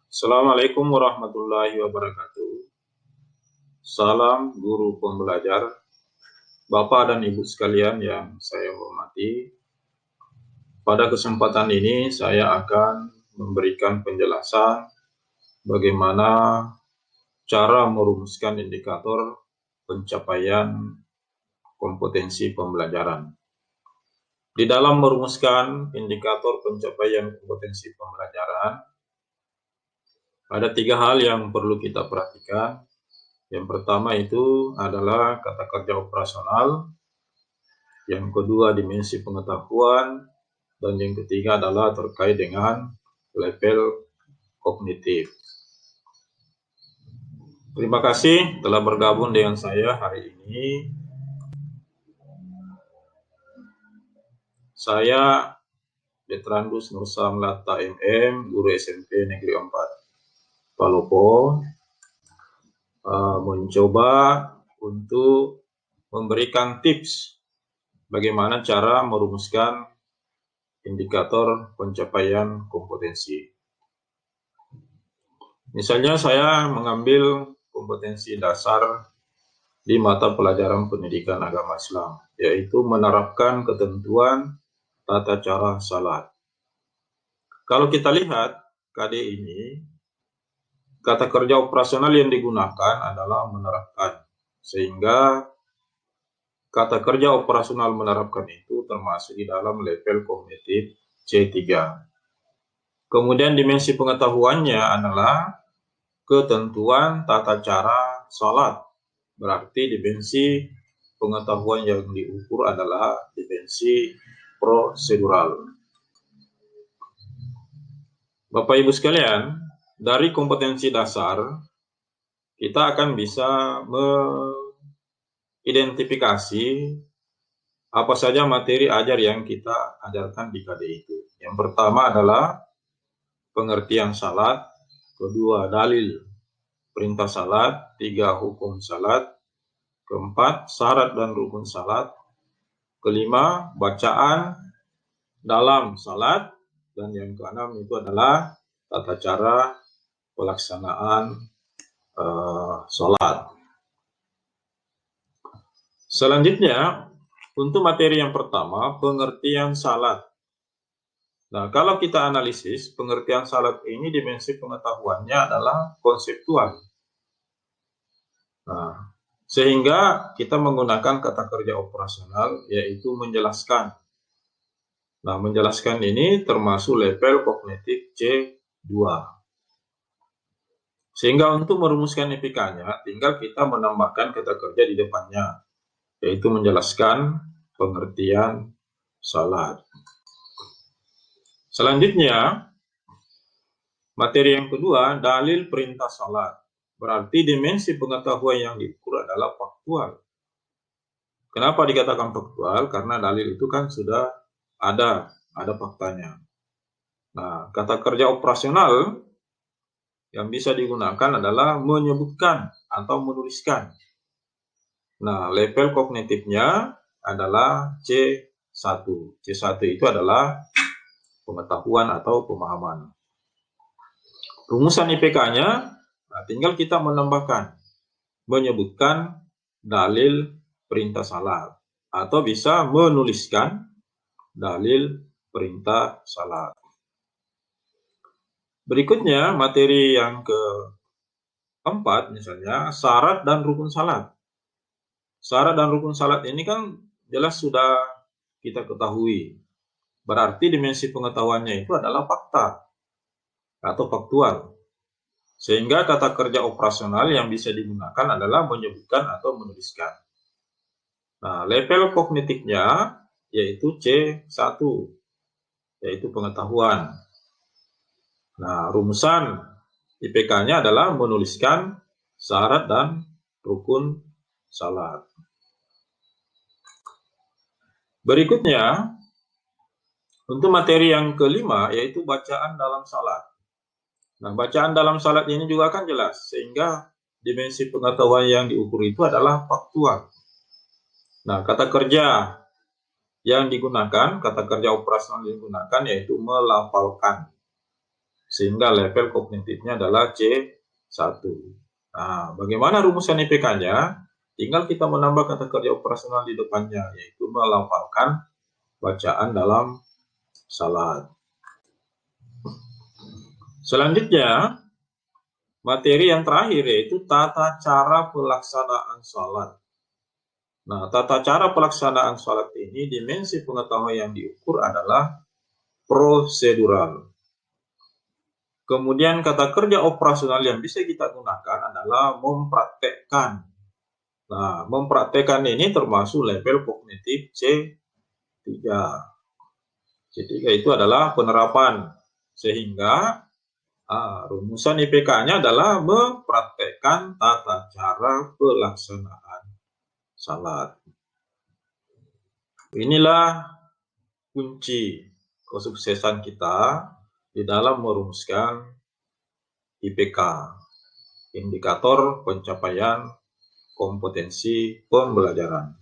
Assalamualaikum warahmatullahi wabarakatuh. Salam guru pembelajar, Bapak dan Ibu sekalian yang saya hormati. Pada kesempatan ini saya akan memberikan penjelasan bagaimana cara merumuskan indikator pencapaian kompetensi pembelajaran. Di dalam merumuskan indikator pencapaian kompetensi pembelajaran, ada 3 hal yang perlu kita perhatikan. Yang pertama itu adalah kata kerja operasional, yang kedua dimensi pengetahuan, dan yang ketiga adalah terkait dengan level kognitif. Terima kasih telah bergabung dengan saya hari ini. Saya Detrandus Nursam Latta MM, guru SMP Negeri 4 Palopo, mencoba untuk memberikan tips bagaimana cara merumuskan indikator pencapaian kompetensi. Misalnya saya mengambil kompetensi dasar di mata pelajaran pendidikan agama Islam, yaitu menerapkan ketentuan tata cara salat. Kalau kita lihat KD ini, kata kerja operasional yang digunakan adalah menerapkan, sehingga kata kerja operasional menerapkan itu termasuk di dalam level kognitif C3. Kemudian dimensi pengetahuannya adalah ketentuan tata cara salat. Berarti dimensi pengetahuan yang diukur adalah dimensi prosedural. Bapak Ibu sekalian, dari kompetensi dasar kita akan bisa mengidentifikasi apa saja materi ajar yang kita ajarkan di KD itu. Yang pertama adalah pengertian salat, kedua dalil perintah salat, 3 hukum salat, keempat syarat dan rukun salat, kelima bacaan dalam salat, dan yang keenam itu adalah tata cara pelaksanaan salat. Selanjutnya, untuk materi yang pertama, pengertian salat. Nah, kalau kita analisis, pengertian salat ini dimensi pengetahuannya adalah konseptual. Nah, sehingga kita menggunakan kata kerja operasional, yaitu menjelaskan. Nah, menjelaskan ini termasuk level kognitif C2. Sehingga untuk merumuskan IPK-nya, tinggal kita menambahkan kata kerja di depannya, yaitu menjelaskan pengertian salat. Selanjutnya, materi yang kedua, dalil perintah salat. Berarti dimensi pengetahuan yang diukur adalah faktual. Kenapa dikatakan faktual? Karena dalil itu kan sudah ada faktanya. Nah, kata kerja operasional yang bisa digunakan adalah menyebutkan atau menuliskan. Nah, level kognitifnya adalah C1. C1 itu adalah pengetahuan atau pemahaman. Rumusan IPK-nya, nah, tinggal kita menambahkan, menyebutkan dalil perintah salat, atau bisa menuliskan dalil perintah salat. Berikutnya, materi yang keempat, misalnya syarat dan rukun salat. Syarat dan rukun salat ini kan jelas sudah kita ketahui. Berarti dimensi pengetahuannya itu adalah fakta atau faktual. Sehingga kata kerja operasional yang bisa digunakan adalah menyebutkan atau menuliskan. Nah, level kognitifnya yaitu C1, yaitu pengetahuan. Nah, rumusan IPK-nya adalah menuliskan syarat dan rukun salat. Berikutnya, untuk materi yang kelima yaitu bacaan dalam salat. Nah, bacaan dalam salat ini juga akan jelas, sehingga dimensi pengetahuan yang diukur itu adalah faktual. Nah, kata kerja yang digunakan, kata kerja operasional yang digunakan yaitu melafalkan. sehingga level kognitifnya adalah C1. Nah, bagaimana rumusan IPK-nya? Tinggal kita menambah kata kerja operasional di depannya, yaitu melafalkan bacaan dalam salat. Selanjutnya, materi yang terakhir yaitu tata cara pelaksanaan salat. Nah, tata cara pelaksanaan salat ini dimensi pengetahuan yang diukur adalah prosedural. Kemudian kata kerja operasional yang bisa kita gunakan adalah mempraktekkan. Nah, mempraktekkan ini termasuk level kognitif C3. C3 itu adalah penerapan. Sehingga rumusan IPK-nya adalah mempraktekkan tata cara pelaksanaan salat. Inilah kunci kesuksesan kita di dalam merumuskan IPK, indikator pencapaian kompetensi pembelajaran.